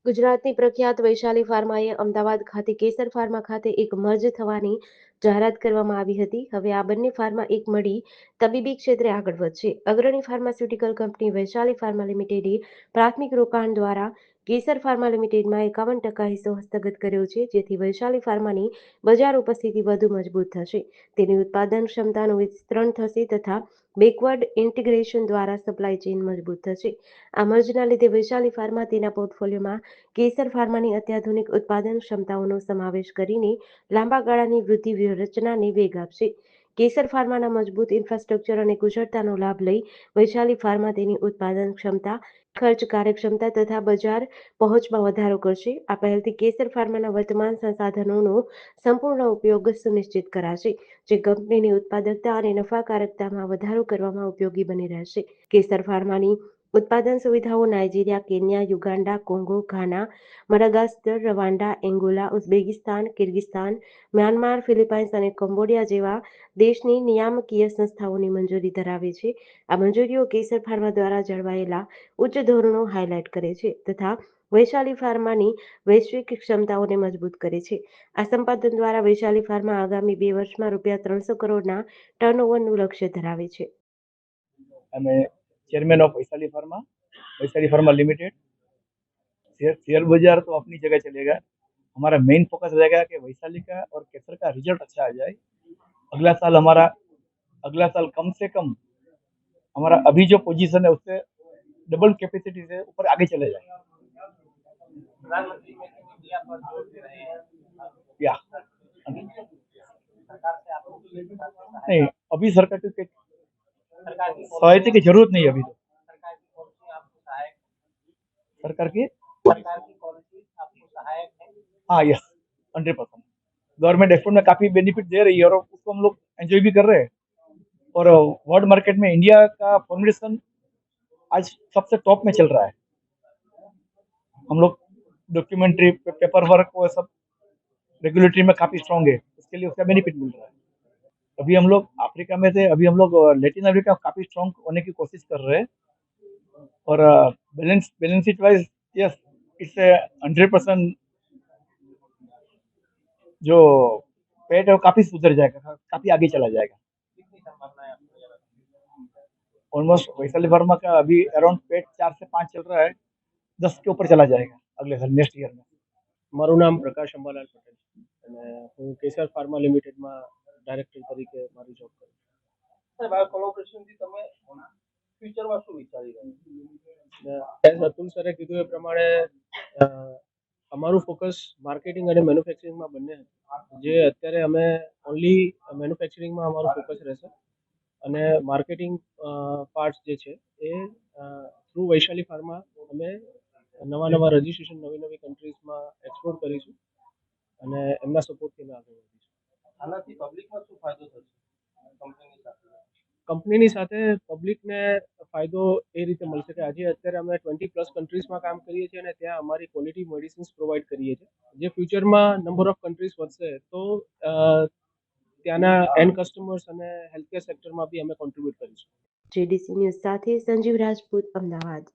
ગુજરાતની પ્રખ્યાત વૈશાલી ફાર્માએ અમદાવાદ ખાતે કેસર ફાર્મા ખાતે એક મર્જ થવાની જાહેરાત કરવામાં આવી હતી. હવે આ બંને ફાર્મા એક મળી તબીબી ક્ષેત્રે આગળ વધશે. અગ્રણી ફાર્માસ્યુટિકલ કંપની વૈશાલી ફાર્મા લિમિટેડે પ્રાથમિક રોકાણ દ્વારા કેસર ફાર્મા લિમિટેડમાં 51% હિસ્સો હસ્તગત કર્યો છે, જેથી વૈશાલી ફાર્માની બજાર ઉપસ્થિતિ વધુ મજબૂત થશે. તેની ઉત્પાદન ક્ષમતાનું વિસ્તરણ થશે તથા બેકવર્ડ ઇન્ટિગ્રેશન દ્વારા સપ્લાય ચેઇન મજબૂત થશે. આ મર્જના લીધે વૈશાલી ફાર્મા તેના પોર્ટફોલિયોમાં કેસર ફાર્માની અત્યાધુનિક ઉત્પાદન ક્ષમતાઓનો સમાવેશ કરીને લાંબા ગાળાની વૃદ્ધિ વ્યૂહરચનાને વેગ આપશે. કેસર ફાર્માના મજબૂત ઇન્ફ્રાસ્ટ્રક્ચર અને કુશળતાનો લાભ લઈ વૈશાલી ફાર્મા તેની ઉત્પાદન ક્ષમતા, ખર્ચ કાર્યક્ષમતા તથા બજાર પહોંચમાં વધારો કરશે. આ પહેલથી કેસર ફાર્માના વર્તમાન સંસાધનોનો સંપૂર્ણ ઉપયોગ સુનિશ્ચિત કરાશે, જે કંપનીની ઉત્પાદકતા અને નફાકારકતામાં વધારો કરવામાં ઉપયોગી બની રહેશે. કેસર ફાર્માની ઉત્પાદન સુવિધાઓ Nigeria, Kenya, Uganda, Congo, Ghana, Madagascar, Rwanda, Angola, Uzbekistan, Kyrgyzstan, Myanmar, Philippines અને કંબોડિયા જેવા દેશની નિયામકીય સંસ્થાઓની મંજૂરી ધરાવે છે. આ મંજૂરીઓ કેસર ફાર્મા દ્વારા જળવાયેલા ઉચ્ચ ધોરણો હાઇલાઇટ કરે છે તથા વૈશાલી ફાર્માની વૈશ્વિક ક્ષમતાઓને મજબૂત કરે છે. આ સંપાદન દ્વારા વૈશાલી ફાર્મા આગામી 2 વર્ષમાં ₹300 કરોડના ટર્નઓવરનું લક્ષ્ય ધરાવે છે. मैं chairman of Vaishali pharma limited. Share बाजार तो अपनी जगह चलेगा, हमारा मेन फोकस रहेगा कि वैशाली का और केसर का रिजल्ट अच्छा आ जाए। अगला साल कम से कम हमारा अभी जो पोजीशन है उससे डबल कैपेसिटी से ऊपर आगे चले जाए। या नहीं, अभी सरकार की सहायता की जरूरत नहीं है। अभी तो सरकार की हाँ, यस, 100% गवर्नमेंट एक्सपोर्ट में काफी बेनिफिट दे रही है और उसको हम लोग एंजॉय भी कर रहे हैं। और वर्ल्ड मार्केट में इंडिया का फॉर्मुलेशन आज सबसे टॉप में चल रहा है। हम लोग डॉक्यूमेंट्री पेपर वर्क वो सब रेगुलेटरी में काफी स्ट्रांग है, उसके लिए उसका बेनिफिट मिल रहा है। अभी हम लोग अफ्रीका में थे, अभी हम लोग लैटिन अमेरिका काफी स्ट्रांग होने की कोशिश कर रहे हैं। और balance sheet wise yes, it's 100% जो पेट है वो काफी सुधर जाएगा, काफी आगे चला जाएगा। ऑलमोस्ट वैशाली फार्मा का अभी अराउंड पेट 4 से 5 चल रहा है, 10 के ऊपर चला जाएगा अगले साल, नेक्स्ट ईयर में। મારું નામ પ્રકાશ અંબાલાલ પટેલ અને હું કેસર ફાર્મા લિમિટેડમાં ડાયરેક્ટર તરીકે મારી જોબ કરું છું. સાહેબ, આ કોલોબરેશનથી તમે ફ્યુચરમાં શું વિચારી રહ્યા છો? એઝ અતુલ સરે કીધું એ પ્રમાણે અમારું ફોકસ માર્કેટિંગ અને મેન્યુફેક્ચરિંગમાં બંને જે અત્યારે અમે ઓનલી મેન્યુફેક્ચરિંગમાં અમારું ફોકસ રહેશે અને માર્કેટિંગ પાર્ટ્સ જે છે એ થ્રુ વૈશાલી ફાર્મા અમે નવા રજિસ્ટ્રેશન નવી કન્ટ્રીઝમાં એક્સપ્લોર કરીશું અને એમના સપોર્ટથી અમે આગળ વધીશું. આનાથી પબ્લિકમાં શું ફાયદો થશે કંપનીની સાથે પબ્લિકને ફાયદો એ રીતે મળશે કે આજે અત્યારે અમે 20+ કન્ટ્રીઝમાં કામ કરીએ છીએ અને ત્યાં અમારી ક્વોલિટી મેડિસિન્સ પ્રોવાઈડ કરીએ છીએ. જે ફ્યુચરમાં નંબર ઓફ કન્ટ્રીઝ વધશે તો ત્યાંના એન્ડ કસ્ટમર્સ અને હેલ્થકેર સેક્ટરમાં બી અમે કોન્ટ્રીબ્યુટ કરીશું. જેડીસી ન્યૂઝ સાથે સંજીવ રાજપૂત, અમદાવાદ.